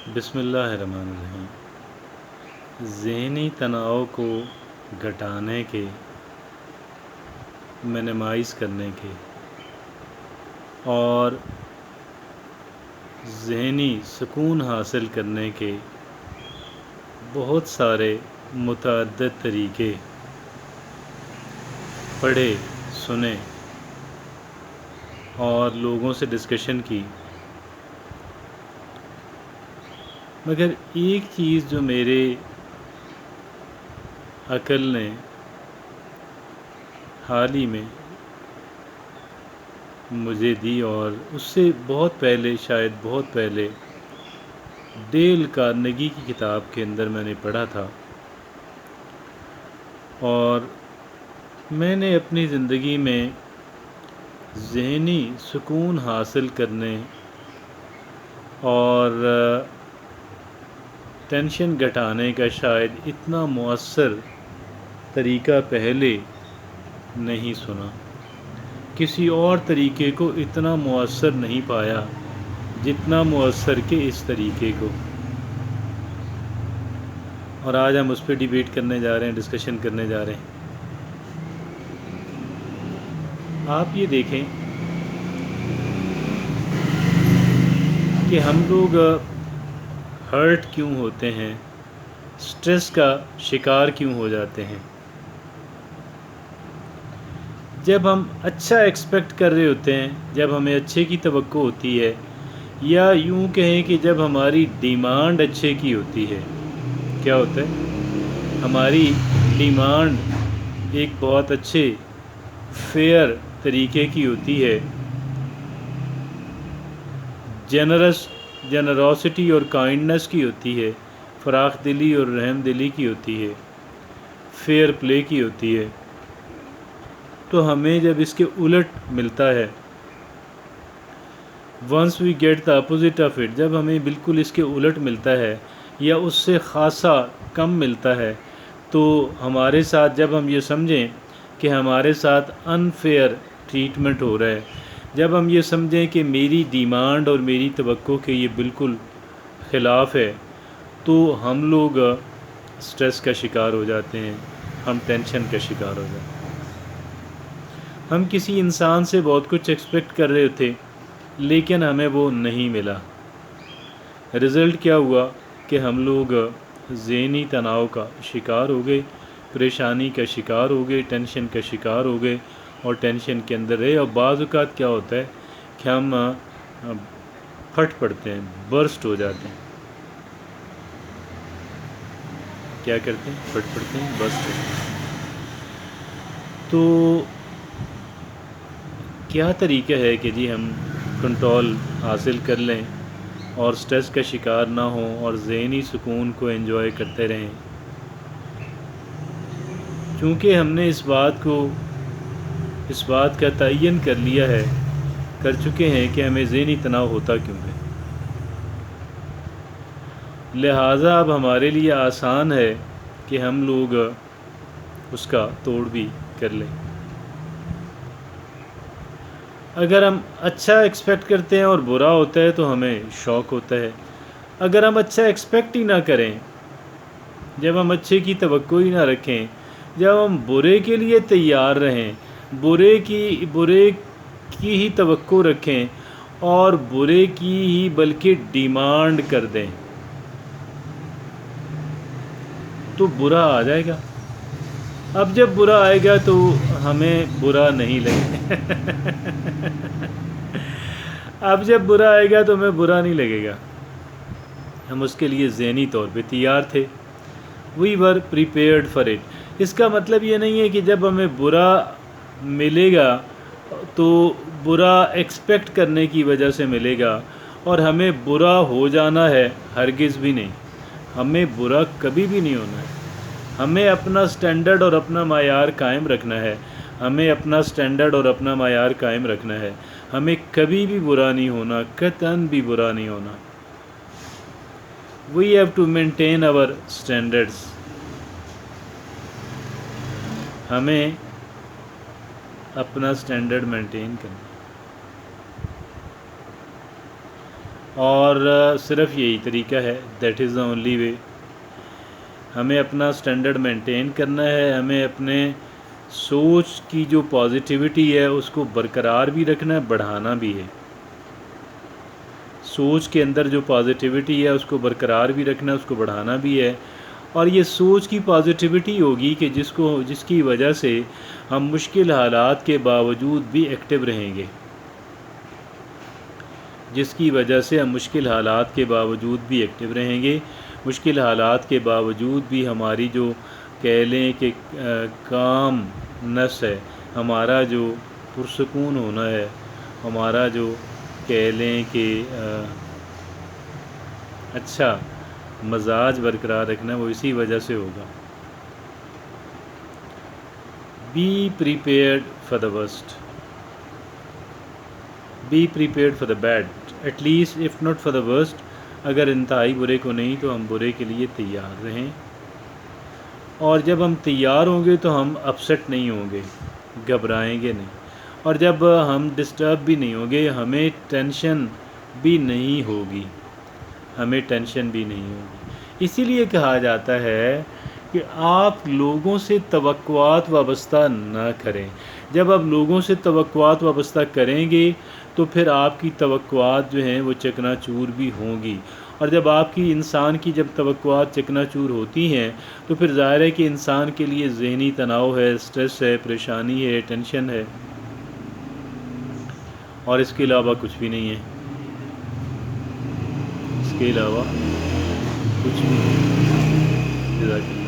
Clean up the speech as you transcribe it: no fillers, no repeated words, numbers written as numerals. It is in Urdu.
بسم اللہ الرحمن الرحیم۔ ذہنی تناؤ کو گھٹانے کے، منیمائز کرنے کے اور ذہنی سکون حاصل کرنے کے بہت سارے متعدد طریقے پڑھے، سنے اور لوگوں سے ڈسکشن کی، مگر ایک چیز جو میرے عقل نے حال ہی میں مجھے دی، اور اس سے بہت پہلے، شاید بہت پہلے ڈیل کارنیگی کی کتاب کے اندر میں نے پڑھا تھا، اور میں نے اپنی زندگی میں ذہنی سکون حاصل کرنے اور ٹینشن گھٹانے کا شاید اتنا مؤثر طریقہ پہلے نہیں سنا، کسی اور طریقے کو اتنا مؤثر نہیں پایا جتنا مؤثر کہ اس طریقے کو، اور آج ہم اس پہ ڈیبیٹ کرنے جا رہے ہیں، ڈسکشن کرنے جا رہے ہیں۔ آپ یہ دیکھیں کہ ہم لوگ ہرٹ کیوں ہوتے ہیں، سٹریس کا شکار کیوں ہو جاتے ہیں؟ جب ہم اچھا ایکسپیکٹ کر رہے ہوتے ہیں، جب ہمیں اچھے کی توقع ہوتی ہے، یا یوں کہیں کہ جب ہماری ڈیمانڈ اچھے کی ہوتی ہے، کیا ہوتا ہے؟ ہماری ڈیمانڈ ایک بہت اچھے فیئر طریقے کی ہوتی ہے، جنروسٹی اور کائنڈنس کی ہوتی ہے، فراخ دلی اور رحم دلی کی ہوتی ہے، فیئر پلے کی ہوتی ہے، تو ہمیں جب اس کے الٹ ملتا ہے، once we get the opposite of it, جب ہمیں بالکل اس کے الٹ ملتا ہے یا اس سے خاصا کم ملتا ہے، تو ہمارے ساتھ جب ہم یہ سمجھیں کہ ہمارے ساتھ انفیئر ٹریٹمنٹ ہو رہا ہے، جب ہم یہ سمجھیں کہ میری ڈیمانڈ اور میری توقع کے یہ بالکل خلاف ہے، تو ہم لوگ سٹریس کا شکار ہو جاتے ہیں، ہم ٹینشن کا شکار ہو جاتے ہیں۔ ہم کسی انسان سے بہت کچھ ایکسپیکٹ کر رہے تھے، لیکن ہمیں وہ نہیں ملا۔ رزلٹ کیا ہوا کہ ہم لوگ ذہنی تناؤ کا شکار ہو گئے، پریشانی کا شکار ہو گئے، ٹینشن کا شکار ہو گئے، اور ٹینشن کے اندر رہے، اور بعض اوقات کیا ہوتا ہے کہ ہم پھٹ پڑتے ہیں، برسٹ ہو جاتے ہیں۔ کیا کرتے ہیں؟ پھٹ پڑتے ہیں، برسٹ ہوتے ہیں۔ تو کیا طریقہ ہے کہ جی ہم کنٹرول حاصل کر لیں اور سٹریس کا شکار نہ ہوں اور ذہنی سکون کو انجوائے کرتے رہیں؟ چونکہ ہم نے اس بات کا تعین کر لیا ہے، کر چکے ہیں کہ ہمیں ذہنی تناؤ ہوتا کیوں ہے، لہٰذا اب ہمارے لیے آسان ہے کہ ہم لوگ اس کا توڑ بھی کر لیں۔ اگر ہم اچھا ایکسپیکٹ کرتے ہیں اور برا ہوتا ہے تو ہمیں شوق ہوتا ہے، اگر ہم اچھا ایکسپیکٹ ہی نہ کریں، جب ہم اچھے کی توقع ہی نہ رکھیں، جب ہم برے کے لیے تیار رہیں، برے کی ہی توقع رکھیں اور برے کی ہی بلکہ ڈیمانڈ کر دیں، تو برا آ جائے گا۔ اب جب برا آئے گا تو ہمیں برا نہیں لگے اب جب برا آئے گا تو ہمیں برا نہیں لگے گا، ہم اس کے لیے ذہنی طور پہ تیار تھے، وی ور پریپیئرڈ فار اٹ۔ اس کا مطلب یہ نہیں ہے کہ جب ہمیں برا ملے گا تو برا ایکسپیکٹ کرنے کی وجہ سے ملے گا، اور ہمیں برا ہو جانا ہے، ہرگز بھی نہیں، ہمیں برا کبھی بھی نہیں ہونا ہے۔ ہمیں اپنا سٹینڈرڈ اور اپنا معیار قائم رکھنا ہے، ہمیں اپنا سٹینڈرڈ اور اپنا معیار قائم رکھنا ہے، ہمیں کبھی بھی برا نہیں ہونا، قطعاً بھی برا نہیں ہونا۔ We have to maintain our standards۔ ہمیں اپنا سٹینڈرڈ مینٹین کرنا۔ اور صرف یہی طریقہ ہے، that is the only way. ہمیں اپنا سٹینڈرڈ مینٹین کرنا ہے، ہمیں اپنے سوچ کی جو پازیٹیوٹی ہے اس کو برقرار بھی رکھنا ہے، بڑھانا بھی ہے۔ سوچ کے اندر جو پازیٹیوٹی ہے اس کو برقرار بھی رکھنا ہے، اس کو بڑھانا بھی ہے۔ اور یہ سوچ کی پازیٹیوٹی ہوگی کہ جس کی وجہ سے ہم مشکل حالات کے باوجود بھی ایکٹیو رہیں گے، جس کی وجہ سے ہم مشکل حالات کے باوجود بھی ایکٹیو رہیں گے، مشکل حالات کے باوجود بھی ہماری جو کہہ لیں کہ کام نس ہے، ہمارا جو پرسکون ہونا ہے، ہمارا جو کہہ لیں کہ اچھا مزاج برقرار رکھنا ہے، وہ اسی وجہ سے ہوگا۔ Be prepared for the worst, be prepared for the bad, at least if not for the worst, اگر انتہائی برے کو نہیں تو ہم برے کے لیے تیار رہیں۔ اور جب ہم تیار ہوں گے تو ہم اپسیٹ نہیں ہوں گے، گھبرائیں گے نہیں، اور جب ہم ڈسٹرب بھی نہیں ہوں گے، ہمیں ٹینشن بھی نہیں ہوگی، ہمیں ٹینشن بھی نہیں ہوگی۔ اسی لیے کہا جاتا ہے کہ آپ لوگوں سے توقعات وابستہ نہ کریں۔ جب آپ لوگوں سے توقعات وابستہ کریں گے تو پھر آپ کی توقعات جو ہیں وہ چکنا چور بھی ہوں گی، اور جب آپ کی انسان کی جب توقعات چکنا چور ہوتی ہیں تو پھر ظاہر ہے کہ انسان کے لیے ذہنی تناؤ ہے، سٹریس ہے، پریشانی ہے، ٹینشن ہے، اور اس کے علاوہ کچھ بھی نہیں ہے، اس کے علاوہ کچھ بھی نہیں ہے۔ جزاک اللہ۔